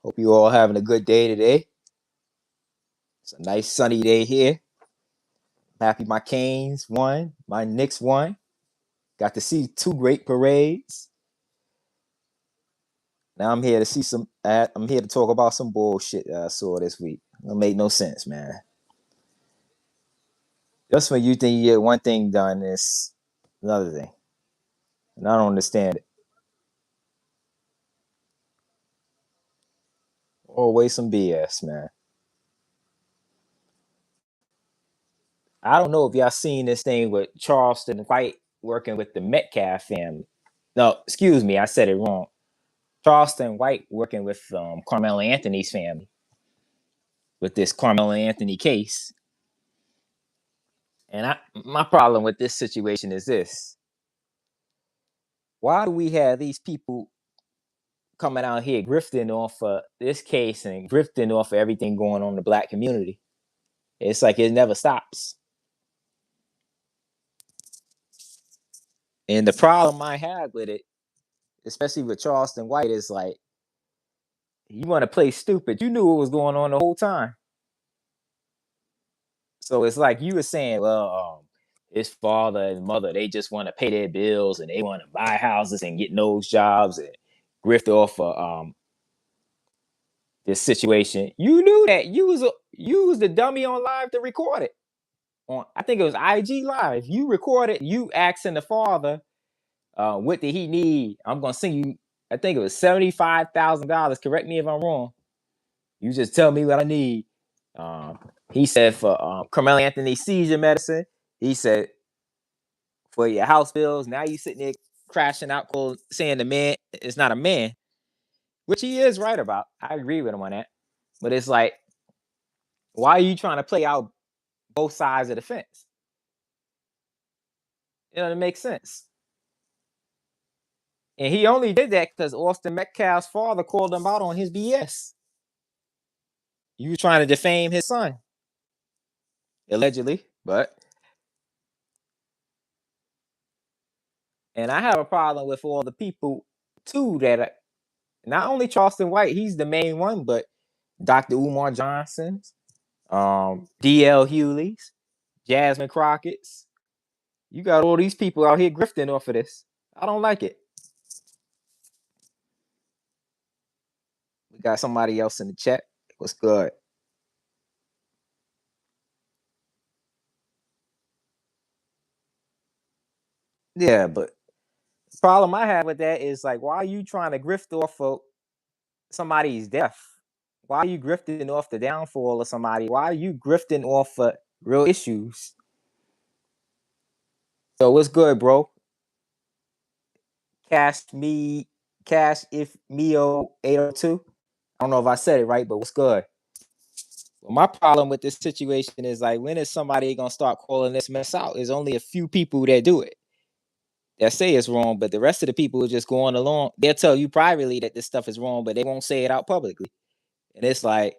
Hope you all having a good day today. It's a nice sunny day here. Happy my Canes won, my Knicks won. Got to see two great parades. Now I'm here to see some. I'm here to talk about some bullshit that I saw this week. It don't make no sense, man. Just when you think you get one thing done, it's another thing, and I don't understand it. Always some BS, man. I don't know if y'all seen this thing with Charleston White working with the Metcalf family. No, excuse me, I said it wrong. Charleston White working with Carmelo Anthony's family with this Carmelo Anthony case. And my problem with this situation is this. Why do we have these people coming out here grifting off of this case and grifting off of everything going on in the black community? It's like it never stops. And the problem I have with it, especially with Charleston White, is like, you want to play stupid. You knew what was going on the whole time. So it's like you were saying, well, his father and mother, they just want to pay their bills and they want to buy houses and get those jobs and grift off of this situation. You knew that you was the dummy on live to record it. I think it was IG Live. You recorded you asking the father, what did he need? I'm gonna send you. I think it was $75,000. Correct me if I'm wrong. You just tell me what I need. He said for Carmelo Anthony seizure medicine. He said for your house bills. Now you sitting there crashing out, saying the man is not a man, which he is right about. I agree with him on that. But it's like, why are you trying to play out both sides of the fence? It doesn't make sense. And he only did that because Austin Metcalf's father called him out on his BS. You were trying to defame his son, allegedly, but. And I have a problem with all the people too that not only Charleston White, he's the main one, but Dr. Umar Johnson's, D.L. Hewley's, Jasmine Crockett's. You got all these people out here grifting off of this. I don't like it. We got somebody else in the chat. What's good? Yeah, but the problem I have with that is like, why are you trying to grift off of somebody's death? Why are you grifting off the downfall of somebody? Why are you grifting off of real issues? So what's good, bro? Cash if Mio 802. I don't know if I said it right, but what's good? Well, my problem with this situation is like, when is somebody gonna start calling this mess out? There's only a few people that do it, that say it's wrong, but the rest of the people are just going along. They'll tell you privately that this stuff is wrong, but they won't say it out publicly. And it's like,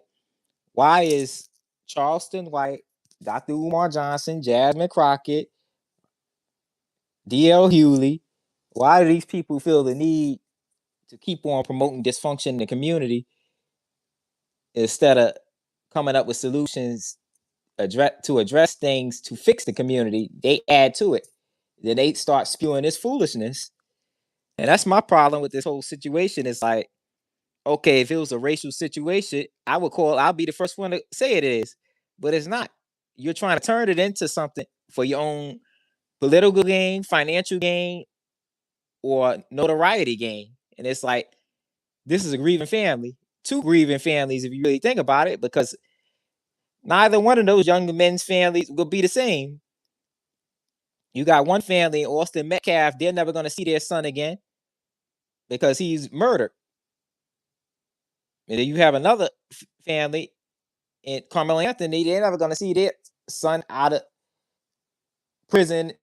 why is Charleston White, Dr. Umar Johnson, Jasmine Crockett, D.L. Hewley, why do these people feel the need to keep on promoting dysfunction in the community instead of coming up with solutions to address things to fix the community? They add to it. Then they start spewing this foolishness. And that's my problem with this whole situation. It's like, okay, if it was a racial situation, I'll be the first one to say it is, but it's not. You're trying to turn it into something for your own political gain, financial gain, or notoriety gain. And it's like, this is a grieving family, two grieving families, if you really think about it, because neither one of those young men's families will be the same. You got one family, Austin Metcalf, they're never going to see their son again because he's murdered. And then you have another family in Carmelo Anthony, they're never going to see their son out of prison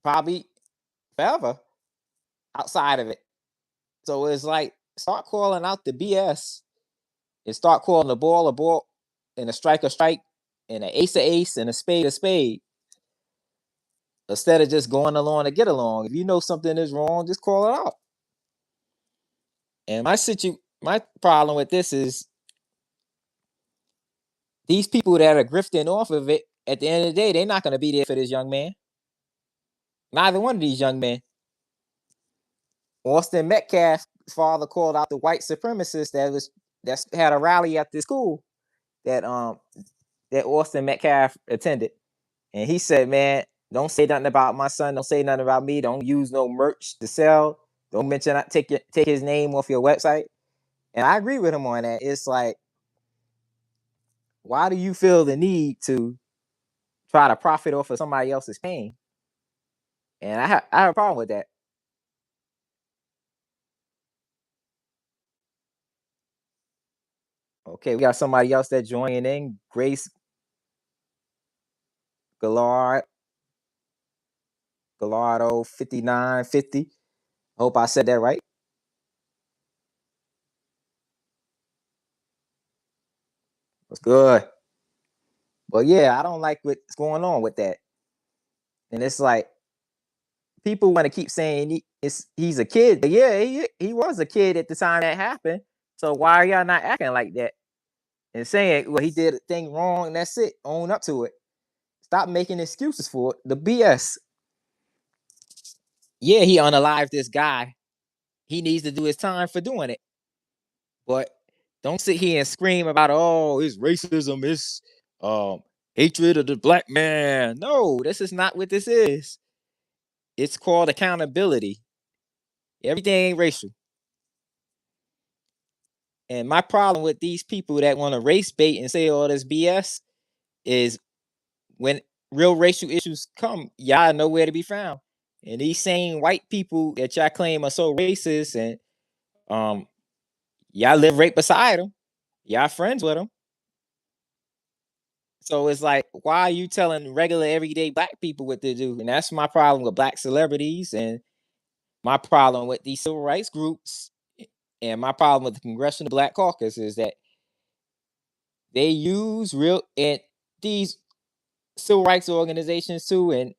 probably forever outside of it. So it's like, start calling out the BS and start calling the ball a ball and a strike, and an ace, and a spade. Instead of just going along to get along. If you know something is wrong, just call it out. And My problem with this is these people that are grifting off of it, at the end of the day, they're not going to be there for this young man. Neither one of these young men. Austin Metcalf's father called out the white supremacist that had a rally at the school that that Austin Metcalf attended, and he said, "Man, don't say nothing about my son. Don't say nothing about me. Don't use no merch to sell. Don't mention take his name off your website." And I agree with him on that. It's like, why do you feel the need to try to profit off of somebody else's pain? And I have a problem with that. Okay, we got somebody else that joining in, Grace Gallard, Gallardo 5950. Hope I said that right. That's good. But yeah, I don't like what's going on with that. And it's like people want to keep saying he's a kid. But yeah, he was a kid at the time that happened. So why are y'all not acting like that and saying, well, he did a thing wrong and that's it? Own up to it. Stop making excuses for it. The BS. Yeah, he unalived this guy. He needs to do his time for doing it. But don't sit here and scream about, oh, it's racism, it's hatred of the black man. No, this is not what this is. It's called accountability. Everything ain't racial. And my problem with these people that want to race bait and say all this BS is when real racial issues come, y'all nowhere to be found. And these same white people that y'all claim are so racist and y'all live right beside them, y'all friends with them. So it's like, why are you telling regular everyday black people what to do? And that's my problem with black celebrities and my problem with these civil rights groups and my problem with the Congressional Black Caucus is that they use real and these civil rights organizations too and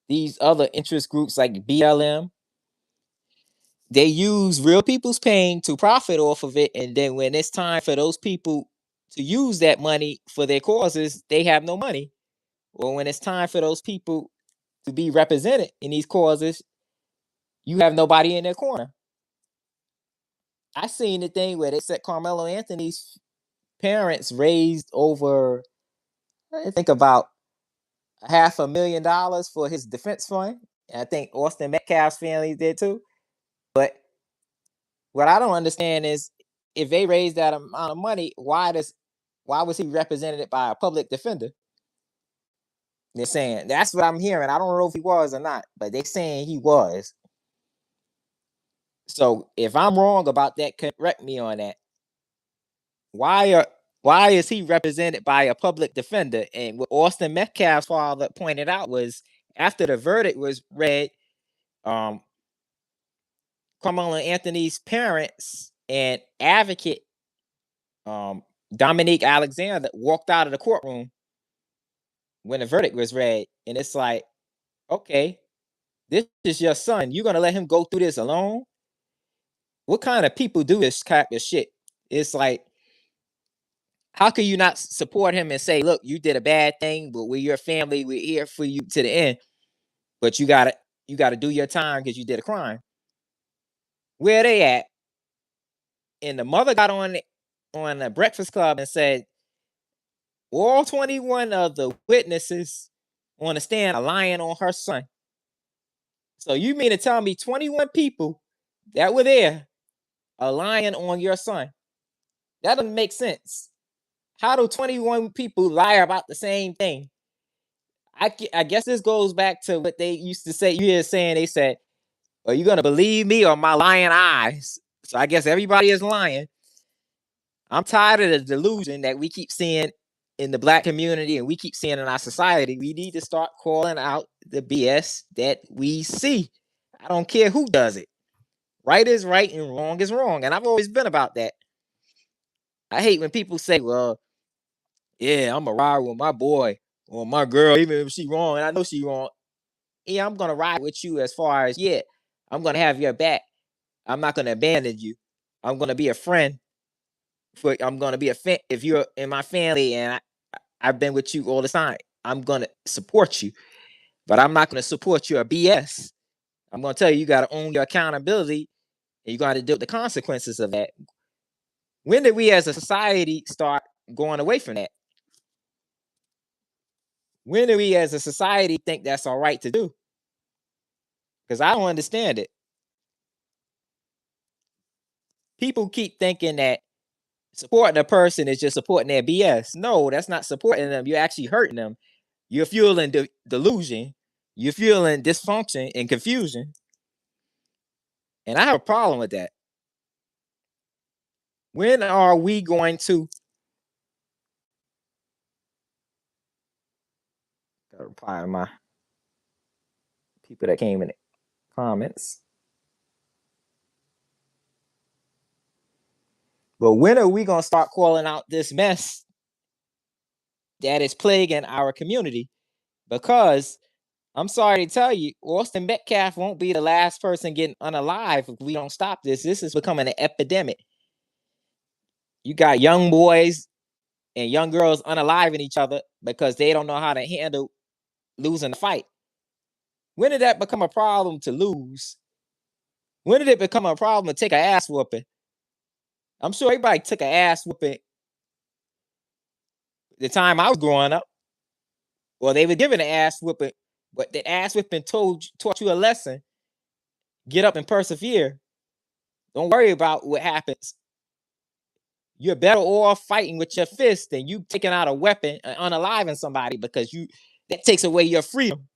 these other interest groups like BLM, they use real people's pain to profit off of it. And then when it's time for those people to use that money for their causes, they have no money. Or when it's time for those people to be represented in these causes, you have nobody in their corner. I seen the thing where they said Carmelo Anthony's parents raised over, I think about $500,000 for his defense fund. And I think Austin Metcalf's family did too. But what I don't understand is if they raised that amount of money, why was he represented by a public defender? They're saying that's what I'm hearing. I don't know if he was or not, but they're saying he was. So if I'm wrong about that, correct me on that. Why are why is he represented by a public defender? And what Austin Metcalf's father pointed out was after the verdict was read, um, Carmelo Anthony's parents and advocate Dominique Alexander walked out of the courtroom when the verdict was read, and it's like, okay, this is your son. You're gonna let him go through this alone? What kind of people do this type of shit? It's like, how can you not support him and say, look, you did a bad thing, but we're your family, we're here for you to the end, but you gotta do your time because you did a crime. Where they at? And the mother got on the Breakfast Club and said all 21 of the witnesses on the stand are lying on her son. So you mean to tell me 21 people that were there are lying on your son? That doesn't make sense. How do 21 people lie about the same thing? I guess this goes back to what they used to say. You hear saying they said, "Are you gonna believe me or my lying eyes?" So I guess everybody is lying. I'm tired of the delusion that we keep seeing in the black community and we keep seeing in our society. We need to start calling out the BS that we see. I don't care who does it. Right is right and wrong is wrong. And I've always been about that. I hate when people say, well, yeah, I'm a ride with my boy or my girl, even if she wrong, and I know she wrong. Yeah, I'm gonna ride with you as far as, yeah, I'm gonna have your back. I'm not gonna abandon you. I'm gonna be a friend. I'm gonna be a fan if you're in my family and I've been with you all the time. I'm gonna support you, but I'm not gonna support your BS. I'm gonna tell you, you gotta own your accountability, and you gotta deal with the consequences of that. When did we as a society start going away from that? When do we as a society think that's all right to do? Because I don't understand it. People keep thinking that supporting a person is just supporting their BS. No, that's not supporting them. You're actually hurting them. You're fueling delusion. You're fueling dysfunction and confusion. And I have a problem with that. When are we going to reply to my people that came in the comments? But when are we going to start calling out this mess that is plaguing our community? Because I'm sorry to tell you, Austin Metcalf won't be the last person getting unalive if we don't stop this. This is becoming an epidemic. You got young boys and young girls unaliving each other because they don't know how to handle losing the fight. When did that become a problem to lose? When did it become a problem to take an ass whooping? I'm sure everybody took an ass whooping the time I was growing up. Well, they were given an ass whooping, but the ass whooping taught you a lesson. Get up and persevere. Don't worry about what happens. You're better off fighting with your fist than you taking out a weapon and unaliving somebody because that takes away your freedom.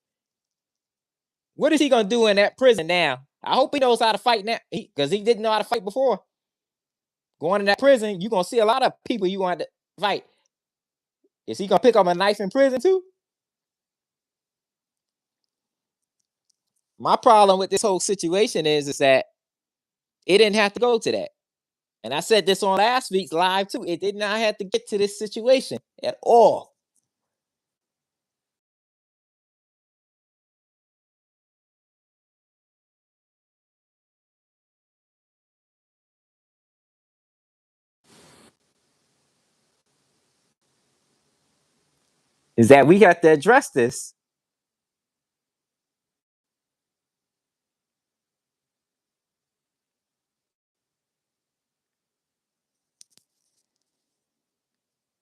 What is he gonna do in that prison now? I hope he knows how to fight now, because he didn't know how to fight before. Going in that prison, you're gonna see a lot of people you want to fight. Is he gonna pick up a knife in prison too? My problem with this whole situation is that it didn't have to go to that. And I said this on last week's live too. It did not have to get to this situation at all. Is that we have to address this.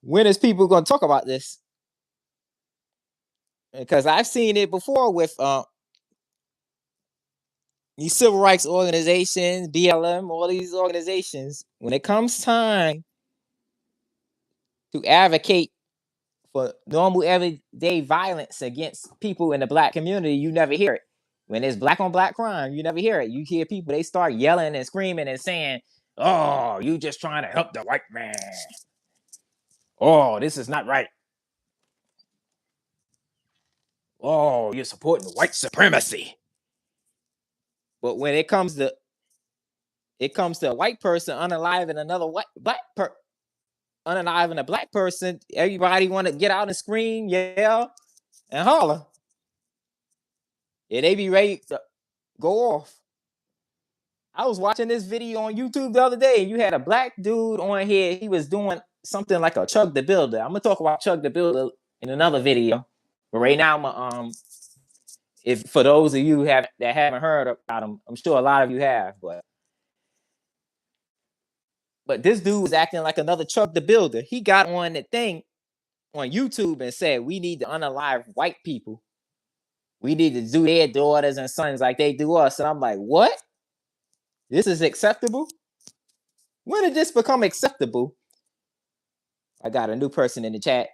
When is people going to talk about this? Because I've seen it before with these civil rights organizations, BLM, all these organizations. When it comes time to advocate for normal everyday violence against people in the black community, you never hear it. When it's black on black crime, you never hear it. You hear people, they start yelling and screaming and saying, "Oh, you just trying to help the white man. Oh, this is not right. Oh, you're supporting white supremacy." But when it comes to a white person unaliving another unaliving a black person, everybody want to get out and scream, yell, and holler. And they be ready to go off. I was watching this video on YouTube the other day, and you had a black dude on here. He was doing something like a Chug the Builder. I'm gonna talk about Chug the Builder in another video. But right now, if for those of you that haven't heard about him, I'm sure a lot of you have. But this dude was acting like another Chug the Builder. He got on the thing on YouTube and said, "We need to unalive white people. We need to do their daughters and sons like they do us." And I'm like, what? This is acceptable? When did this become acceptable? I got a new person in the chat.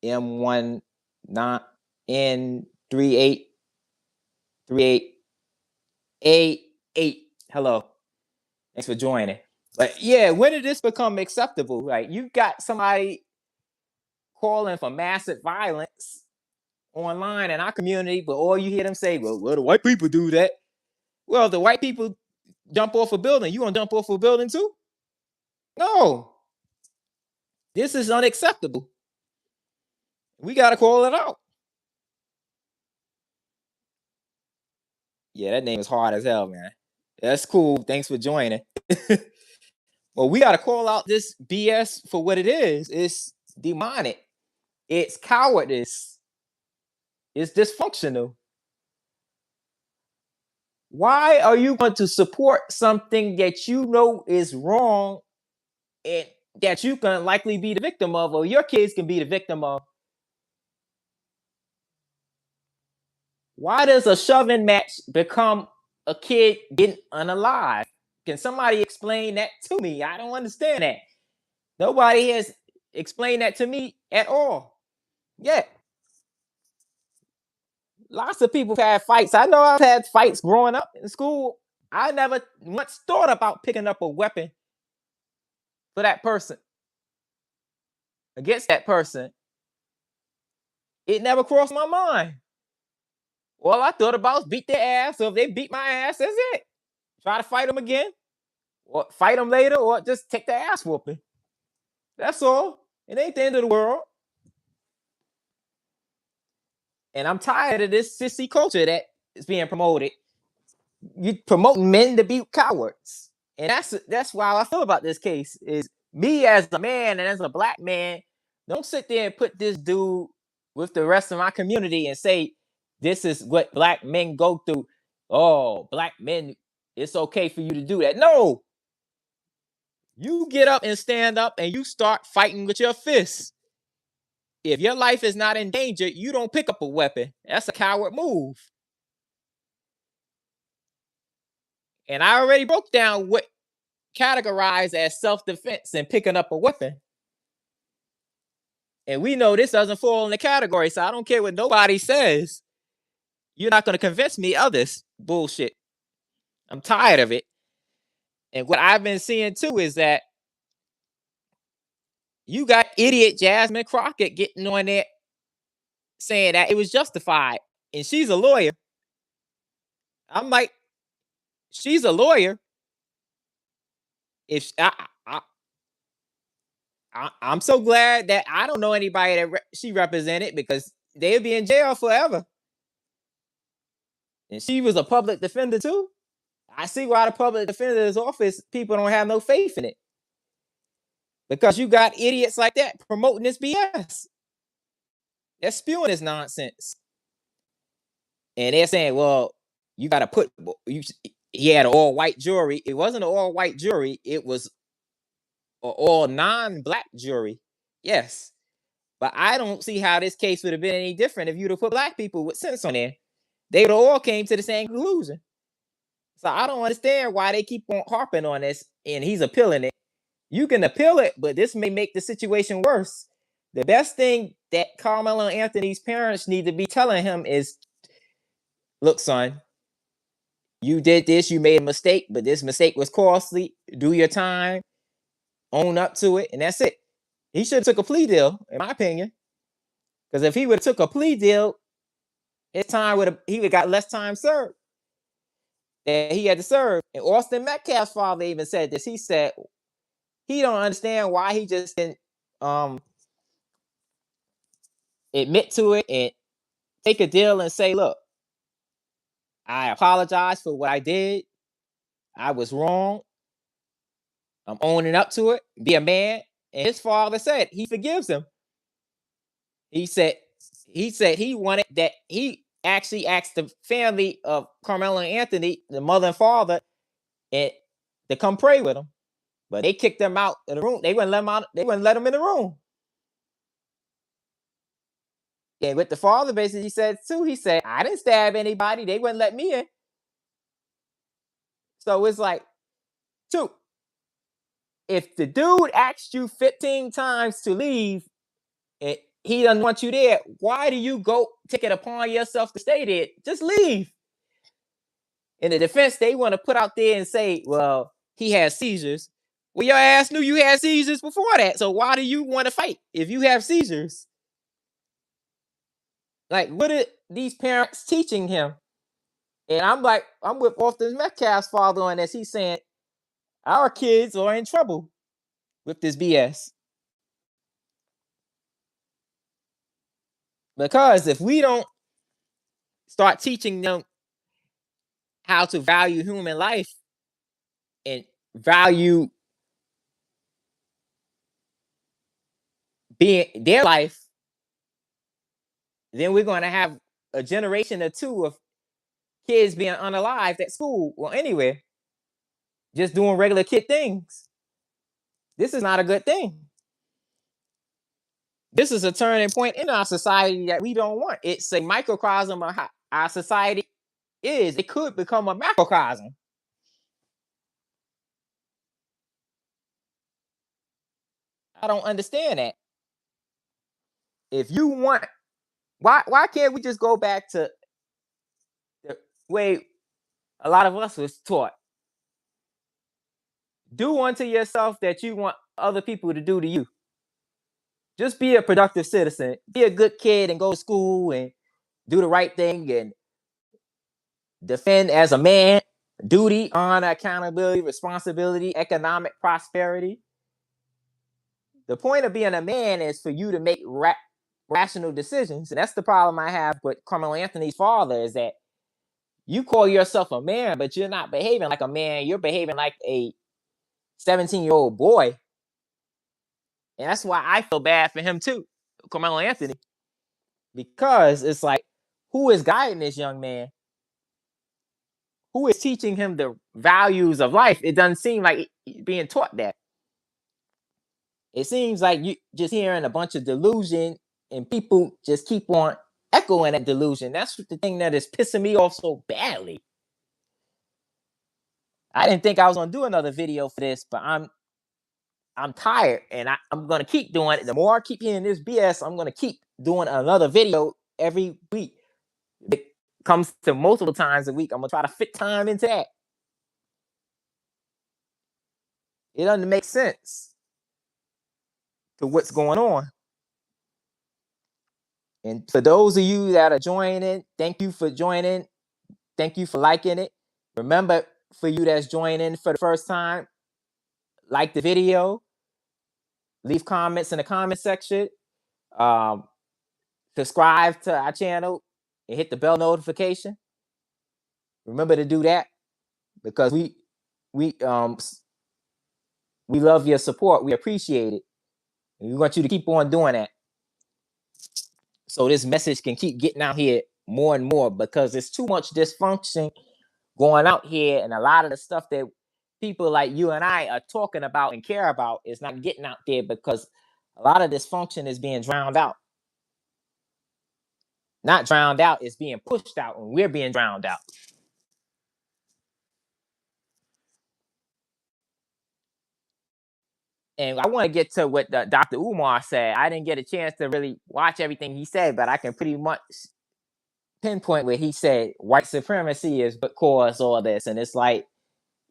M1 not N383888. Hello. Thanks for joining. But yeah, when did this become acceptable? Like, you got somebody calling for massive violence online in our community, but all you hear them say, well, the white people do that. Well, the white people jump off a building. You gonna jump off a building too? No. This is unacceptable. We gotta call it out. Yeah, that name is hard as hell, man. That's cool. Thanks for joining. Well, we got to call out this BS for what it is. It's demonic. It's cowardice. It's dysfunctional. Why are you going to support something that you know is wrong and that you can likely be the victim of, or your kids can be the victim of? Why does a shoving match become a kid getting unalive? Can somebody explain that to me? I don't understand that. Nobody has explained that to me at all. Yet, lots of people have had fights. I know I've had fights growing up in school. I never once thought about picking up a weapon for that person, against that person. It never crossed my mind. All I thought about was beat their ass. So if they beat my ass, that's it. Try to fight them again, or fight them later, or just take their ass whooping. That's all. It ain't the end of the world. And I'm tired of this sissy culture that is being promoted. You promoting men to be cowards. And that's why I feel about this case is me as a man and as a black man, don't sit there and put this dude with the rest of my community and say this is what black men go through. Oh, black men, it's okay for you to do that. No. You get up and stand up and you start fighting with your fists. If your life is not in danger, you don't pick up a weapon. That's a coward move. And I already broke down what categorized as self-defense and picking up a weapon. And we know this doesn't fall in the category, so I don't care what nobody says. You're not going to convince me of this bullshit. I'm tired of it. And what I've been seeing too is that you got idiot Jasmine Crockett getting on there saying that it was justified. And she's a lawyer. I'm like, she's a lawyer. If I'm so glad that I don't know anybody that she represented, because they'd be in jail forever. And she was a public defender too. I see why the public defender's office people don't have no faith in it, because you got idiots like that promoting this BS. They're spewing this nonsense, and they're saying, "Well, you got to put you." He had an all-white jury. It wasn't an all-white jury. It was an all non-black jury. Yes, but I don't see how this case would have been any different if you'd have put black people with sense on there. They would have all came to the same conclusion. So I don't understand why they keep on harping on this, and he's appealing it. You can appeal it, but this may make the situation worse. The best thing that Carmelo Anthony's parents need to be telling him is, look, son, you did this, you made a mistake, but this mistake was costly. Do your time, own up to it, and that's it. He should have took a plea deal, in my opinion. Because if he would have took a plea deal, his time would have he would have got less time served that he had to serve. And Austin Metcalf's father even said this. He said he don't understand why he just didn't admit to it and take a deal and say, look, I apologize for what I did. I was wrong. I'm owning up to it. Be a man. And his father said he forgives him. He said he wanted that. He actually asked the family of Carmelo and Anthony, the mother and father, and to come pray with him. But they kicked them out of the room. They wouldn't let him out. They wouldn't let him in the room. And with the father, basically, he said too. He said, "I didn't stab anybody. They wouldn't let me in." So it's like, two. If the dude asked you 15 times to leave and he doesn't want you there, why do you go take it upon yourself to stay there? Just leave. In the defense, they want to put out there and say, well, he has seizures. Well, your ass knew you had seizures before that. So why do you want to fight if you have seizures? Like, what are these parents teaching him? And I'm like, I'm with Austin Metcalf's father on this. He's saying, our kids are in trouble with this BS. Because if we don't start teaching them how to value human life value being their life, then we're going to have a generation or two of kids being unalived at school or anywhere, just doing regular kid things. This is not a good thing. This is a turning point in our society that we don't want. It's a microcosm of how our society is. It could become a macrocosm. I don't understand that. If you want, why can't we just go back to the way a lot of us was taught? Do unto yourself that you want other people to do to you. Just be a productive citizen. Be a good kid and go to school and do the right thing and defend as a man, duty, honor, accountability, responsibility, economic prosperity. The point of being a man is for you to make rational decisions. And that's the problem I have with Carmelo Anthony's father, is that you call yourself a man, but you're not behaving like a man. You're behaving like a 17-year-old boy. And that's why I feel bad for him too, Carmelo Anthony. Because it's like, who is guiding this young man? Who is teaching him the values of life? It doesn't seem like being taught that. It seems like you just hearing a bunch of delusion, and people just keep on echoing that delusion. That's the thing that is pissing me off so badly. I didn't think I was gonna do another video for this, but I'm tired, and I'm gonna keep doing it. The more I keep hearing this BS, I'm gonna keep doing another video every week. It comes to multiple times a week. I'm gonna try to fit time into that. It doesn't make sense to what's going on. And for those of you that are joining, thank you for joining. Thank you for liking it. Remember, for you that's joining for the first time, like the video, leave comments in the comment section, um, subscribe to our channel, and hit the bell notification. Remember to do that, because we we love your support. We appreciate it, and we want you to keep on doing that, so this message can keep getting out here more and more, because there's too much dysfunction going out here, and a lot of the stuff that people like you and I are talking about and care about is not getting out there, because a lot of dysfunction is being drowned out. Not drowned out, it's being pushed out, and we're being drowned out. And I want to get to what Dr. Umar said. I didn't get a chance to really watch everything he said, but I can pretty much pinpoint where he said white supremacy is what caused all this. And it's like,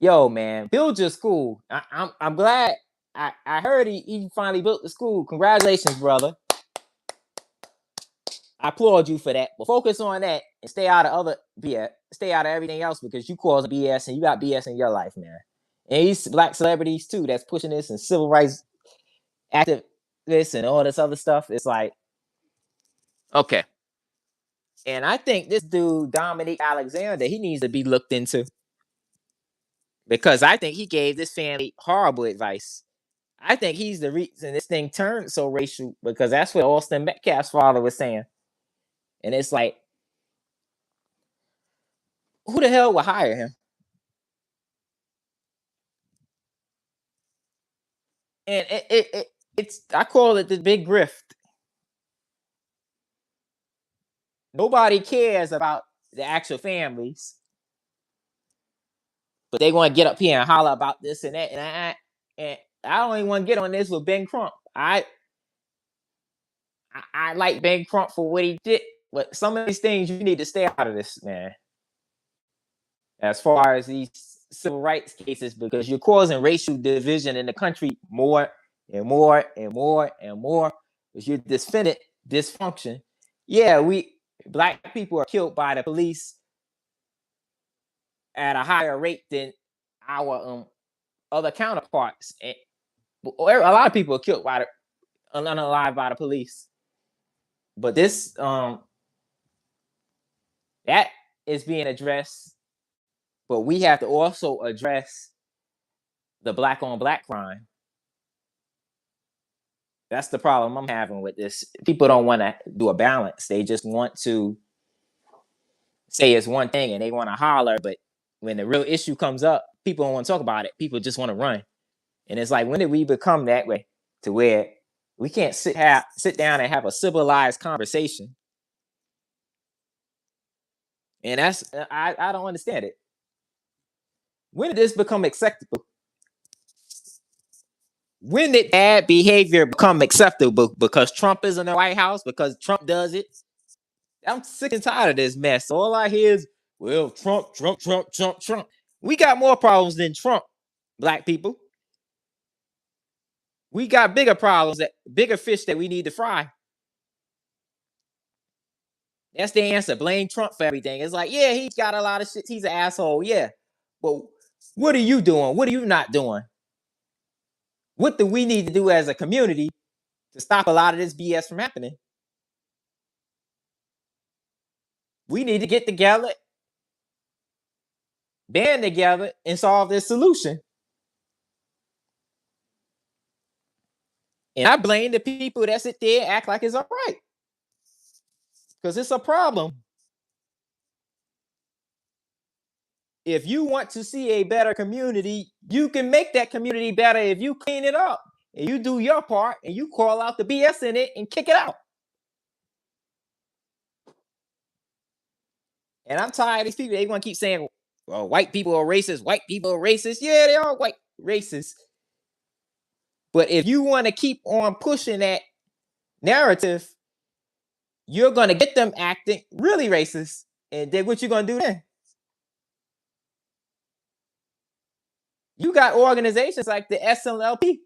yo, man, build your school. I'm glad. I heard he finally built the school. Congratulations, brother. I applaud you for that. But focus on that and stay out of other BS. Stay out of everything else, because you cause BS and you got BS in your life, man. And these black celebrities too that's pushing this, and civil rights activists and all this other stuff. It's like, okay. And I think this dude, Dominique Alexander, he needs to be looked into, because I think he gave this family horrible advice. I think he's the reason this thing turned so racial, because that's what Austin Metcalf's father was saying. And it's like, who the hell will hire him? And it's I call it the big grift. Nobody cares about the actual families, but they want to get up here and holler about this and that. And I don't even want to get on this with Ben Crump. I like Ben Crump for what he did, but some of these things you need to stay out of this, man. As far as these civil rights cases, because you're causing racial division in the country more and more and more and more, because you're defending dysfunction. Yeah, we black people are killed by the police at a higher rate than our other counterparts. And a lot of people are killed by unalive by the police. But this that is being addressed. But we have to also address the black on black crime. That's the problem I'm having with this. People don't want to do a balance. They just want to say it's one thing and they want to holler, but when the real issue comes up, people don't want to talk about it. People just want to run. And it's like, when did we become that way to where we can't sit down and have a civilized conversation? And that's I don't understand it. When did this become acceptable? When did bad behavior become acceptable? Because Trump is in the White House? Because Trump does it? I'm sick and tired of this mess. All I hear is, well, Trump, Trump, Trump, Trump, Trump. We got more problems than Trump, black people. We got bigger problems, bigger fish that we need to fry. That's the answer. Blame Trump for everything. It's like, yeah, he's got a lot of shit. He's an asshole. Yeah. But what are you doing? What are you not doing? What do we need to do as a community to stop a lot of this BS from happening? We need to get together, band together, and solve this solution. And I blame the people that sit there and act like it's all right. Because it's a problem. If you want to see a better community, you can make that community better if you clean it up and you do your part and you call out the BS in it and kick it out. And I'm tired of these people. They want to keep saying, well, white people are racist. White people are racist. Yeah, they are white racist. But if you want to keep on pushing that narrative, you're going to get them acting really racist. And then what you going to do then? You got organizations like the SLLP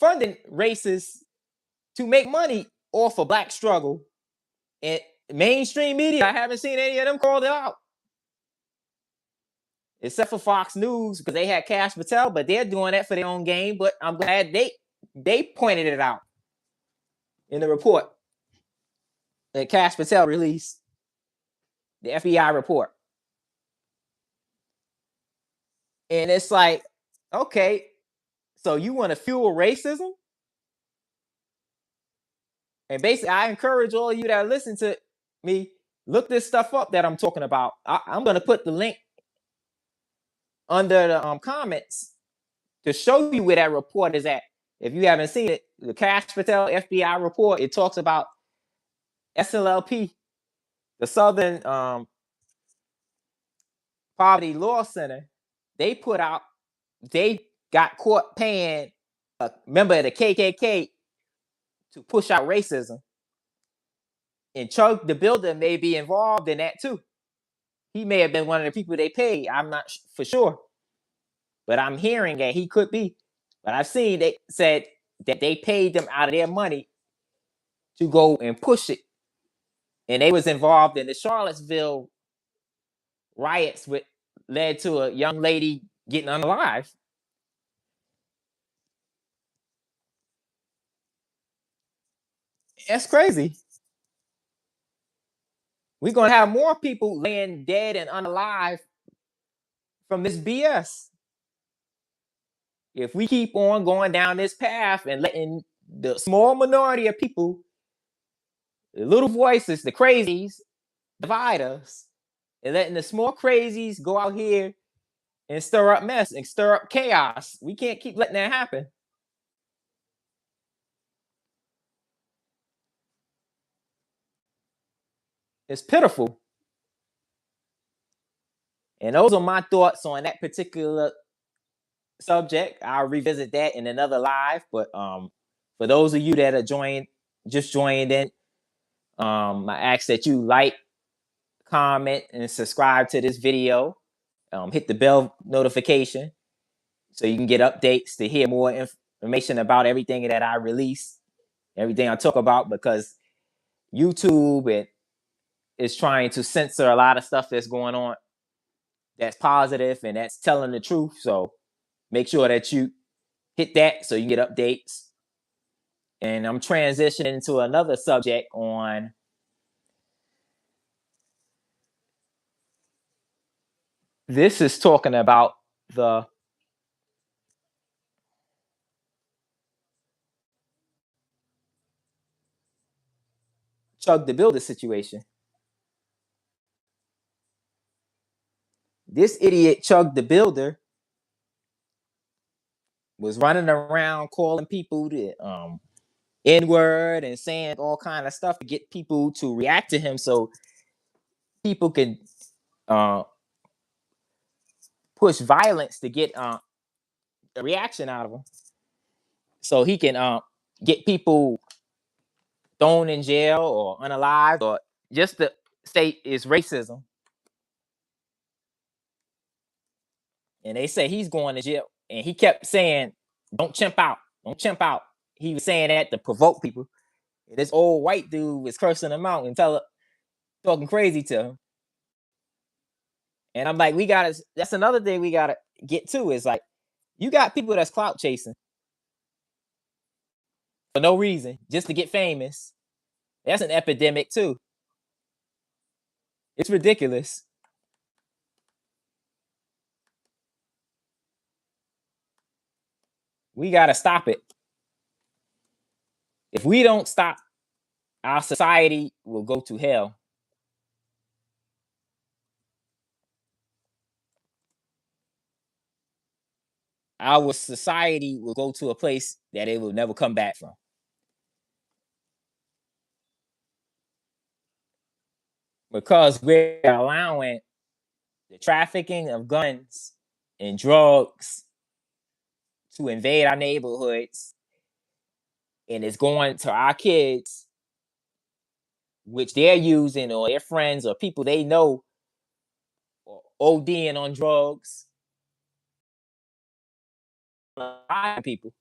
funding racists to make money off of black struggle. And mainstream media, I haven't seen any of them call it out. Except for Fox News, because they had Cash Patel, but they're doing that for their own game. But I'm glad they pointed it out in the report that Cash Patel released, the FBI report. And it's like, okay, so you want to fuel racism? And basically, I encourage all of you that listen to me, look this stuff up that I'm talking about. I'm going to put the link under the comments to show you where that report is at. If you haven't seen it, the Cash Patel FBI report, it talks about SLLP, the Southern Poverty Law Center. They got caught paying a member of the KKK to push out racism. And Chuck, the builder, may be involved in that too. He may have been one of the people they paid. I'm not for sure. But I'm hearing that he could be. But I've seen they said that they paid them out of their money to go and push it. And they was involved in the Charlottesville riots, which led to a young lady getting unalive. That's crazy. We're gonna have more people laying dead and unalive from this BS. If we keep on going down this path and letting the small minority of people, the little voices, the crazies, divide us, and letting the small crazies go out here and stir up mess and stir up chaos, we can't keep letting that happen. It's pitiful. And those are my thoughts on that particular subject. I'll revisit that in another live. But for those of you that are just joined in, I ask that you like, comment, and subscribe to this video. Hit the bell notification so you can get updates to hear more information about everything that I release, everything I talk about, because YouTube is trying to censor a lot of stuff that's going on that's positive and that's telling the truth. So make sure that you hit that so you get updates. And I'm transitioning to another subject on this is talking about the Chug the Builder situation. This idiot Chug the Builder was running around calling people the N-word and saying all kind of stuff to get people to react to him, so people can push violence to get a reaction out of him, so he can get people thrown in jail or unalived, or just to say it's racism. And they say he's going to jail, and he kept saying, "Don't chimp out, don't chimp out." He was saying that to provoke people. And this old white dude was cursing him out and talking crazy to him. And I'm like, that's another thing we gotta get to, is like, you got people that's clout chasing for no reason, just to get famous. That's an epidemic too. It's ridiculous. We gotta stop it. If we don't stop, our society will go to hell. Our society will go to a place that it will never come back from. Because we're allowing the trafficking of guns and drugs to invade our neighborhoods, and it's going to our kids, which they're using, or their friends or people they know, or ODing on drugs. People.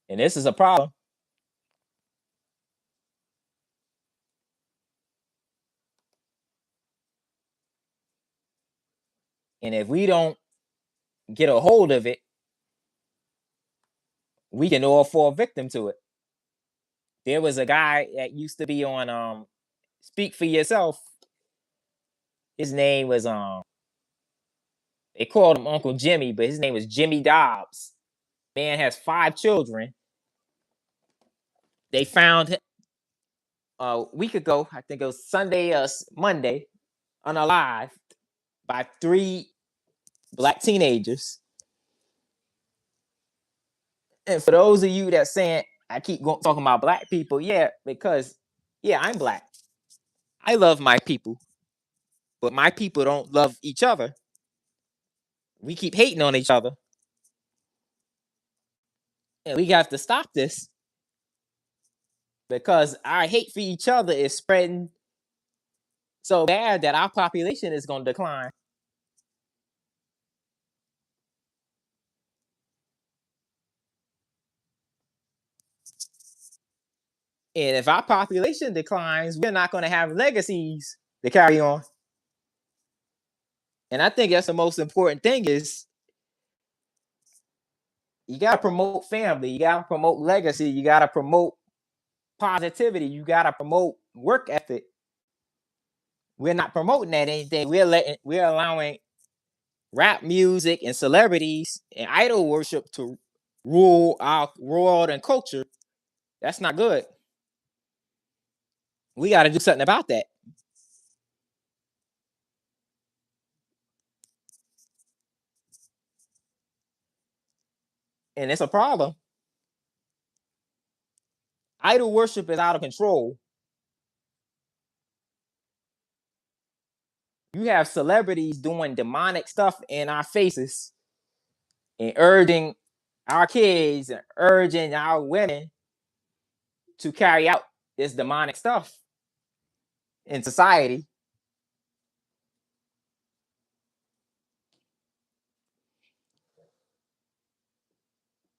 And this is a problem. And if we don't get a hold of it, we can all fall victim to it. There was a guy that used to be on Speak for Yourself. His name was they called him Uncle Jimmy, but his name was Jimmy Dobbs. Man has 5 children. They found him a week ago, I think it was Sunday or Monday, unalived by 3 black teenagers. And for those of you that saying I keep talking about black people, yeah, because I'm black. I love my people, but my people don't love each other. We keep hating on each other, and we have to stop this, because our hate for each other is spreading so bad that our population is going to decline. And if our population declines, we're not going to have legacies to carry on. And I think that's the most important thing, is you got to promote family. You got to promote legacy. You got to promote positivity. You got to promote work ethic. We're not promoting that anything. We're allowing rap music and celebrities and idol worship to rule our world and culture. That's not good. We got to do something about that. And it's a problem. Idol worship is out of control. You have celebrities doing demonic stuff in our faces and urging our kids and urging our women to carry out this demonic stuff in society.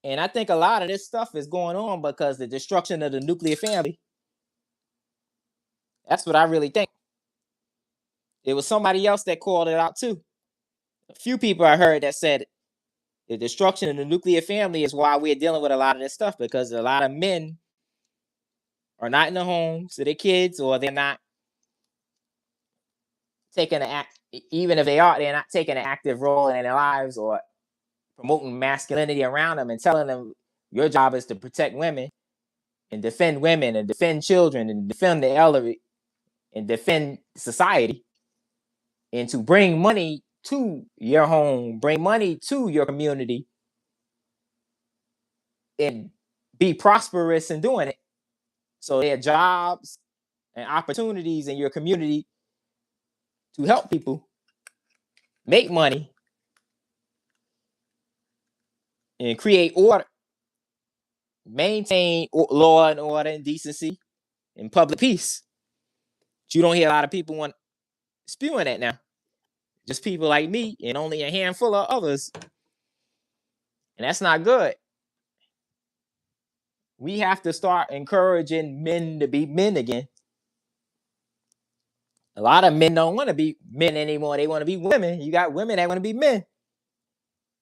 And I think a lot of this stuff is going on because the destruction of the nuclear family. That's what I really think. It was somebody else that called it out too. A few people I heard that said the destruction of the nuclear family is why we're dealing with a lot of this stuff, because a lot of men are not in the homes to their kids, or they're not taking an act, even if they are, they're not taking an active role in their lives, or promoting masculinity around them and telling them your job is to protect women. and defend women and defend children and defend the elderly and defend society, and to bring money to your home, bring money to your community, and be prosperous in doing it. So there are jobs and opportunities in your community to help people make money and create order, maintain law and order and decency and public peace. But you don't hear a lot of people want spewing that now. Just people like me and only a handful of others. And that's not good. We have to start encouraging men to be men again. A lot of men don't want to be men anymore. They want to be women. You got women that want to be men.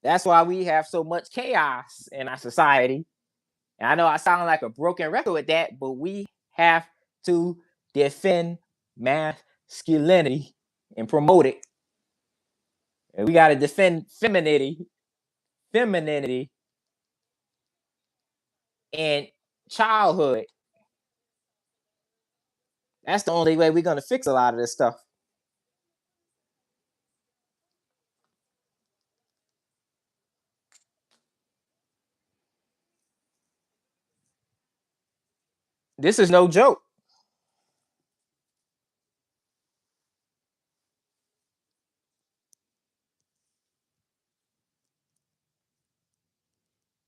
That's why we have so much chaos in our society. And I know I sound like a broken record with that, but we have to defend masculinity and promote it. And we got to defend femininity, and childhood. That's the only way we're going to fix a lot of this stuff. This is no joke.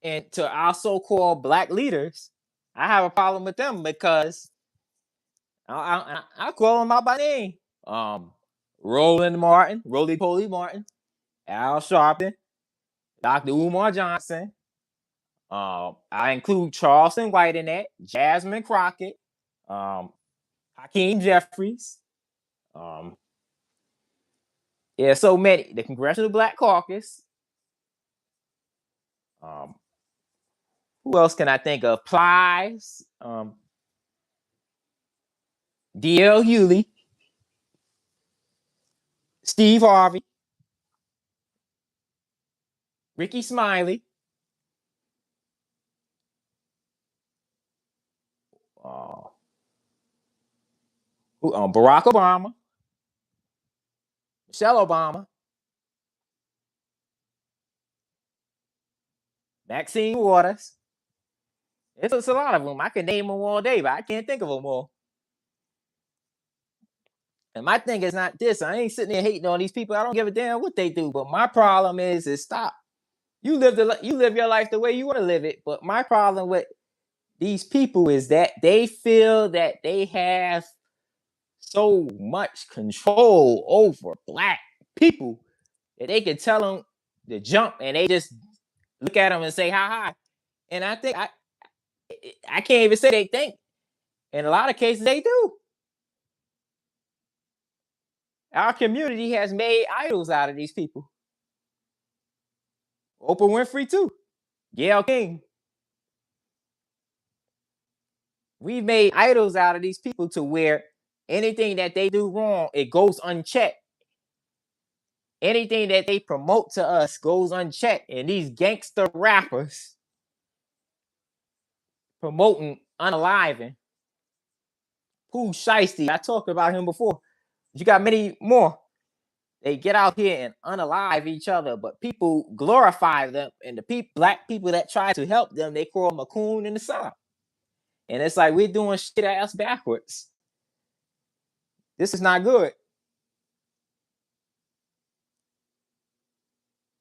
And to our so-called black leaders, I have a problem with them because I call them out by name. Roland Martin, Roly Poly Martin, Al Sharpton, Dr. Umar Johnson. I include Charleston White in that, Jasmine Crockett, Hakeem Jeffries. Yeah, so many. The Congressional Black Caucus. Who else can I think of? Plies, D.L. Hewley, Steve Harvey, Ricky Smiley, Barack Obama, Michelle Obama, Maxine Waters. It's a lot of them. I can name them all day, but I can't think of them all. And my thing is not this. I ain't sitting there hating on these people. I don't give a damn what they do. But my problem is stop. You live your life the way you want to live it. But my problem with these people is that they feel that they have so much control over black people that they can tell them to jump and they just look at them and say hi hi. And I think I can't even say they think. In a lot of cases, they do. Our community has made idols out of these people. Oprah Winfrey too. Gayle King. We've made idols out of these people to where anything that they do wrong, it goes unchecked. Anything that they promote to us goes unchecked. And these gangster rappers promoting unaliving. Pooh Shiesty, I talked about him before. You got many more. They get out here and unalive each other, but people glorify them. And the black people that try to help them, they call them a coon in the South. And it's like we're doing shit ass backwards. This is not good.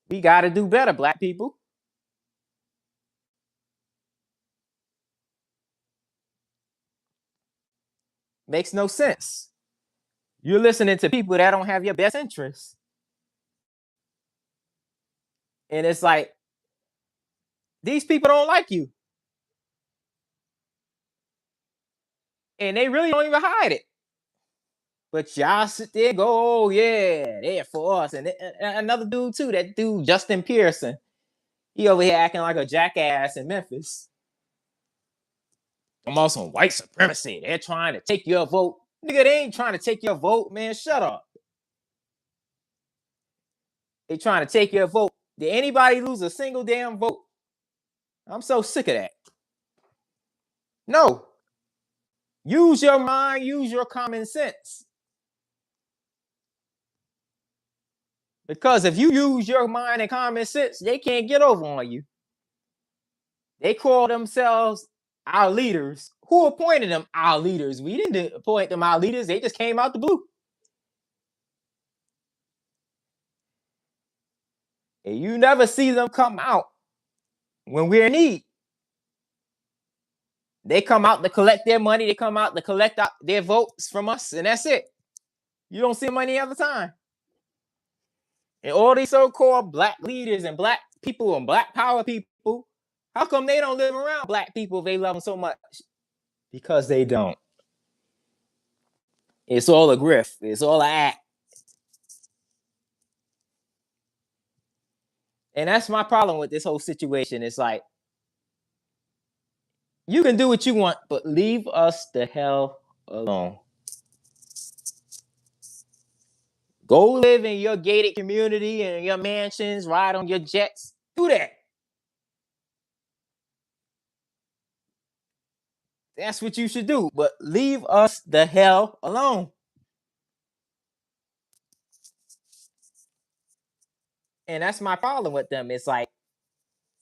We got to do better, black people. Makes no sense. You're listening to people that don't have your best interests. And it's like, these people don't like you. And they really don't even hide it. But y'all sit there and go, oh yeah, they're for us. And another dude too, that dude, Justin Pearson. He over here acting like a jackass in Memphis. I'm also on white supremacy. They're trying to take your vote. Nigga, they ain't trying to take your vote, man. Shut up. They trying to take your vote. Did anybody lose a single damn vote? I'm so sick of that. No. Use your mind, use your common sense. Because if you use your mind and common sense, they can't get over on you. They call themselves our leaders. Who appointed them our leaders? We didn't appoint them our leaders. They just came out the blue. And you never see them come out when we're in need. They come out to collect their money. They come out to collect their votes from us, and that's it. You don't see them any other time. And all these so-called black leaders and black people and black power people, how come they don't live around black people if they love them so much? Because they don't. It's all a grift. It's all an act. And that's my problem with this whole situation. It's like, you can do what you want, but leave us the hell alone. Go live in your gated community and your mansions, ride on your jets. Do that. That's what you should do. But leave us the hell alone. And that's my problem with them. It's like,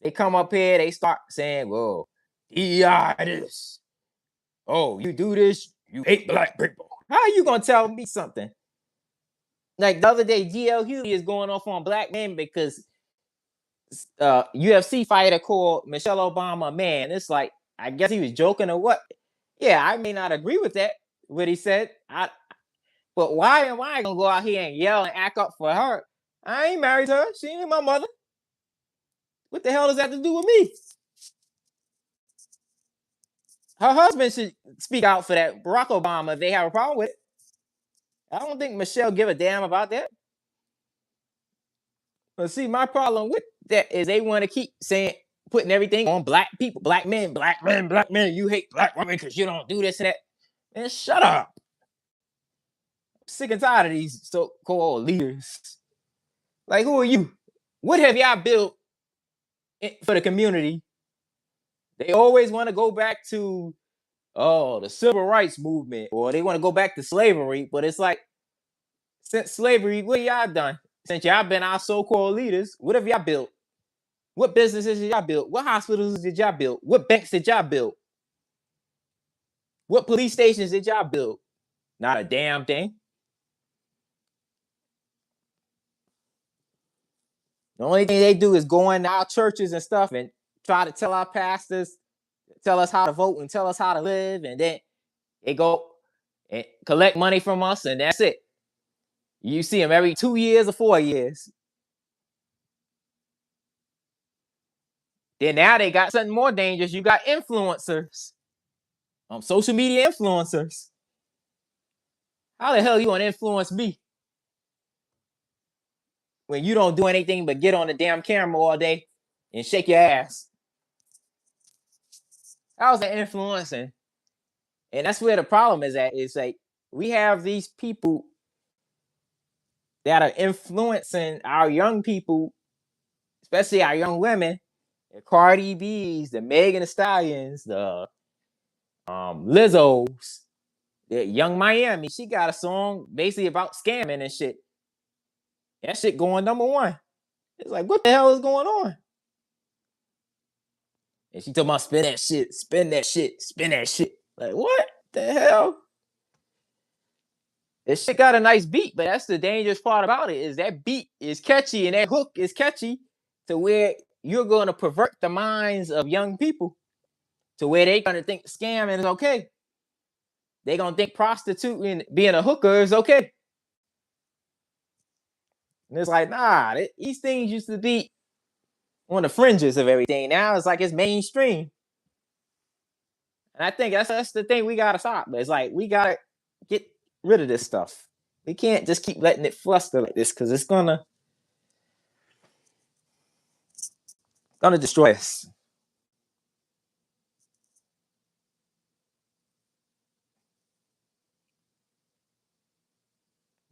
they come up here, they start saying, "Whoa, DEI this. Oh, you do this, you hate black people." How are you gonna tell me something? Like the other day, GL Hughley is going off on black men because UFC fighter called Michelle Obama a man. It's like, I guess he was joking or what. Yeah, I may not agree with that, what he said. But why am I gonna go out here and yell and act up for her? I ain't married to her. She ain't my mother. What the hell does that have to do with me? Her husband should speak out for that. Barack Obama, if they have a problem with it. I don't think Michelle give a damn about that. But see, my problem with that is they want to keep saying, putting everything on black people, black men, black men, black men. You hate black women because you don't do this and that. Man, shut up. I'm sick and tired of these so-called leaders. Like, who are you? What have y'all built for the community? They always want to go back to, oh, the civil rights movement, or they want to go back to slavery. But it's like, since slavery, what y'all done? Since y'all been our so-called leaders, what have y'all built? What businesses did y'all build? What hospitals did y'all build? What banks did y'all build? What police stations did y'all build? Not a damn thing. The only thing they do is go in our churches and stuff and try to tell our pastors, tell us how to vote and tell us how to live, and then they go and collect money from us, and that's it. You see them every 2 years or 4 years. Then now they got something more dangerous. You got influencers, social media influencers. How the hell you want to influence me when you don't do anything but get on the damn camera all day and shake your ass? How's that influencing? And that's where the problem is at. It's like, we have these people that are influencing our young people, especially our young women, the Cardi B's, the Megan Thee Stallions, the Lizzo's, the Young Miami. She got a song basically about scamming and shit. That shit going #1. It's like, what the hell is going on? And she talking about spin that shit, spin that shit, spin that shit. Like, what the hell? This shit got a nice beat, but that's the dangerous part about it, is that beat is catchy and that hook is catchy to where you're going to pervert the minds of young people to where they're going to think scamming is okay. They're going to think prostituting, being a hooker is okay. And it's like, nah, these things used to be on the fringes of everything. Now it's like it's mainstream. And I think that's the thing we got to stop. It's like, we got to get rid of this stuff. We can't just keep letting it fluster like this, because it's gonna destroy us.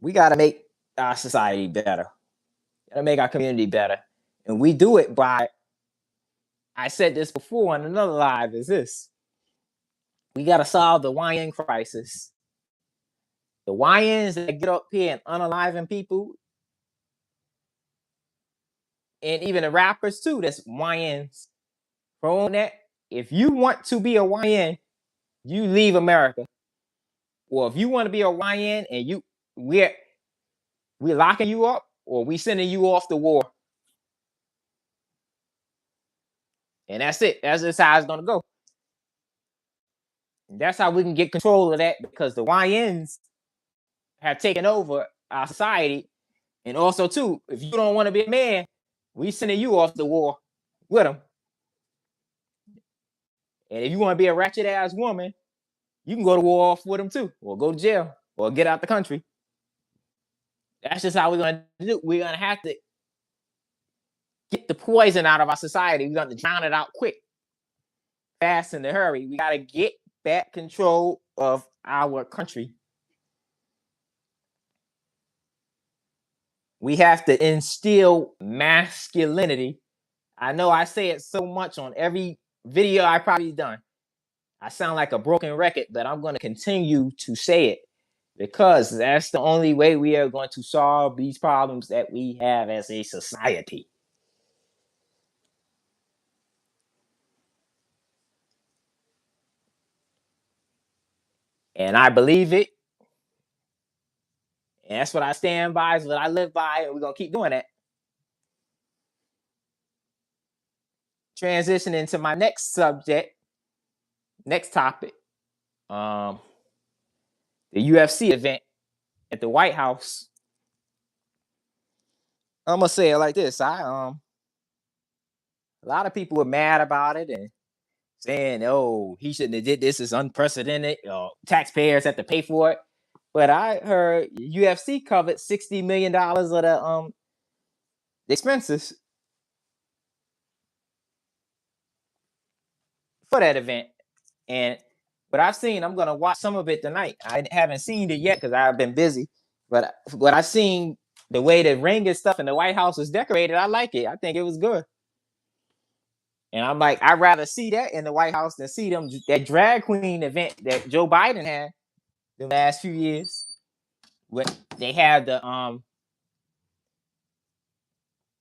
We got to make our society better. Got to make our community better, and we do it by. I said this before on another live. Is this? We got to solve the YN crisis. The YNs that get up here and unaliving people, and even the rappers too, that's YNs. From that, if you want to be a YN, you leave America. Or if you want to be a YN and we're locking you up, or we sending you off to war. And that's it. That's just how it's gonna go. And that's how we can get control of that, because the YNs have taken over our society. And also too, if you don't want to be a man, we sending you off to war with them. And if you want to be a ratchet ass woman, you can go to war off with them too, or go to jail, or get out the country. That's just how we're gonna do. We're gonna have to get the poison out of our society. We're gonna drown it out quick, fast, in a hurry. We gotta get back control of our country. We have to instill masculinity. I know I say it so much on every video I probably done. I sound like a broken record, but I'm going to continue to say it, because that's the only way we are going to solve these problems that we have as a society. And I believe it. And that's what I stand by, is what I live by, and we're going to keep doing that. Transitioning to my next subject, next topic. The UFC event at the White House. I'm gonna say it like this. A lot of people were mad about it and saying, "Oh, he shouldn't have did this. It's unprecedented. Taxpayers have to pay for it." But I heard UFC covered $60 million of the expenses for that event. And what I've seen, I'm gonna watch some of it tonight. I haven't seen it yet because I've been busy. But what I've seen, the way the ring and stuff in the White House was decorated, I like it. I think it was good. And I'm like, I'd rather see that in the White House than see them that drag queen event that Joe Biden had the last few years. When they had the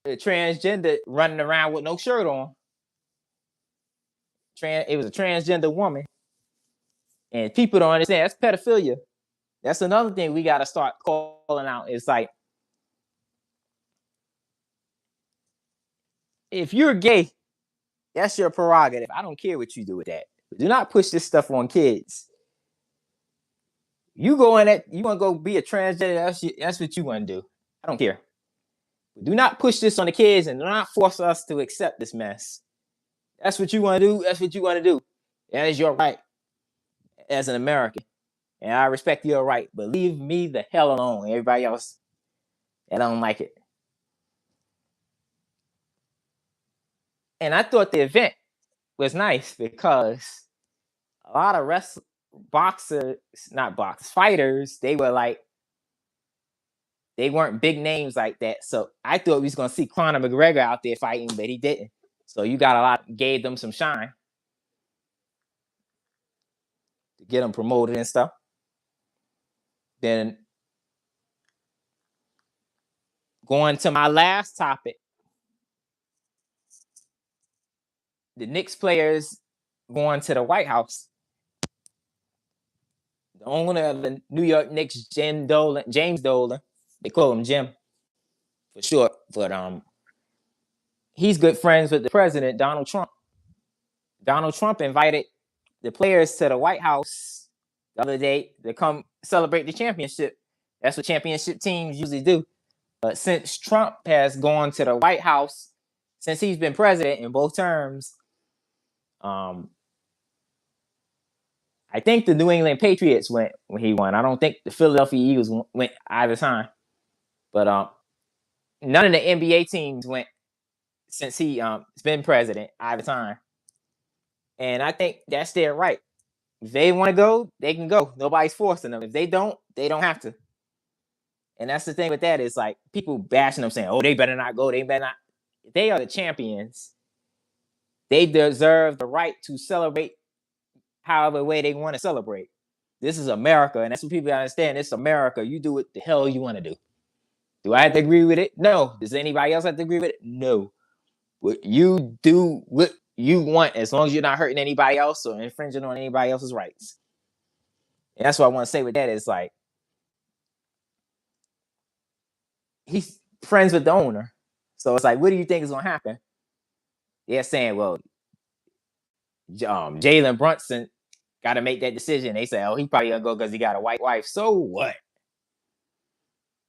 transgender running around with no shirt on. It was a transgender woman. And people don't understand, that's pedophilia. That's another thing we gotta start calling out. It's like, if you're gay, that's your prerogative. I don't care what you do with that. Do not push this stuff on kids. You want to go be a transgender, that's what you want to do. I don't care. Do not push this on the kids, and do not force us to accept this mess. That's what you want to do. That's what you want to do. That is your right as an American. And I respect your right. But leave me the hell alone. Everybody else, I don't like it. And I thought the event was nice because a lot of fighters, they weren't big names like that. So I thought we was gonna see Conor McGregor out there fighting, but he didn't. So you gave them some shine to get them promoted and stuff. Then going to my last topic, the Knicks players going to the White House. The owner of the New York Knicks, James Dolan, they call him Jim for short, but he's good friends with the president, Donald Trump. Donald Trump invited the players to the White House the other day to come celebrate the championship. That's what championship teams usually do. But since Trump has gone to the White House, since he's been president in both terms, I think the New England Patriots went when he won. I don't think the Philadelphia Eagles went either time. But none of the NBA teams went since he's been president either time. And I think that's their right. If they want to go, they can go. Nobody's forcing them. If they don't have to. And that's the thing with that, is like people bashing them saying, "Oh, they better not go. They better not." They are the champions. They deserve the right to celebrate however way they want to celebrate. This is America, and that's what people understand. It's America. You do what the hell you want to do. Do I have to agree with it? No. Does anybody else have to agree with it? No. You do what you want as long as you're not hurting anybody else or infringing on anybody else's rights. And that's what I want to say with that is like, he's friends with the owner. So it's like, what do you think is going to happen? They're saying, well, Jalen Brunson got to make that decision. They say, oh, he probably going to go because he got a white wife. So what?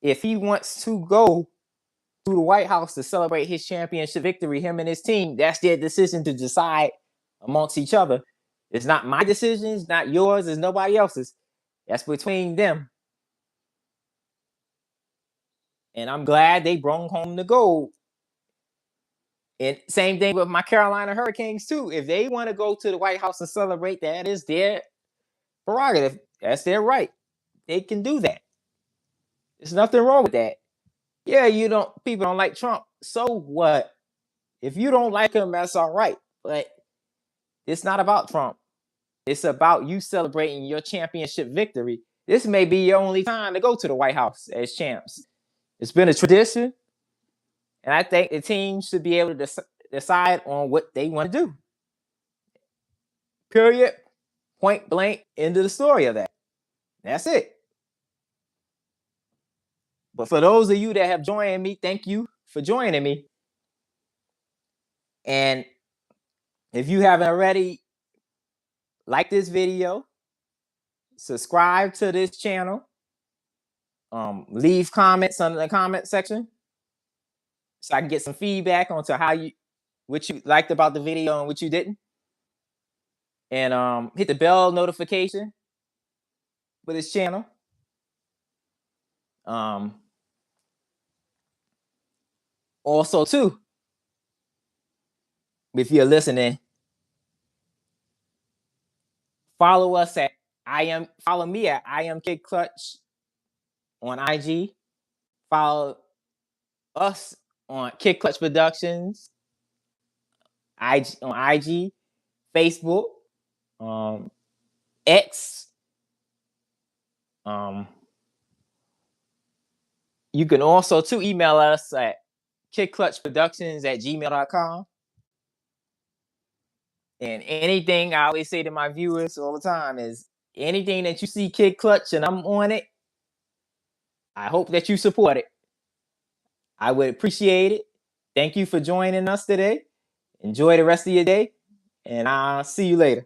If he wants to go to the White House to celebrate his championship victory, him and his team, that's their decision to decide amongst each other. It's not my decision. It's not yours. It's nobody else's. That's between them. And I'm glad they brought home the gold. And same thing with my Carolina Hurricanes, too. If they want to go to the White House and celebrate, that is their prerogative. That's their right. They can do that. There's nothing wrong with that. Yeah, people don't like Trump. So what? If you don't like him, that's all right. But it's not about Trump. It's about you celebrating your championship victory. This may be your only time to go to the White House as champs. It's been a tradition. And I think the team should be able to decide on what they want to do. Period. Point blank. End of the story of that. That's it. But for those of you that have joined me, thank you for joining me. And if you haven't already, like this video, subscribe to this channel, leave comments under the comment section so I can get some feedback onto what you liked about the video and what you didn't. And hit the bell notification for this channel. Also, too, if you're listening, follow us at follow me at I am Kid Klutch on IG. Follow us on Kid Klutch Productions on IG, Facebook, X. You can also too email us at kidklutchproductions@gmail.com. And anything I always say to my viewers all the time is, anything that you see Kid Klutch and I'm on it, I hope that you support it. I would appreciate it. Thank you for joining us today. Enjoy the rest of your day, and I'll see you later.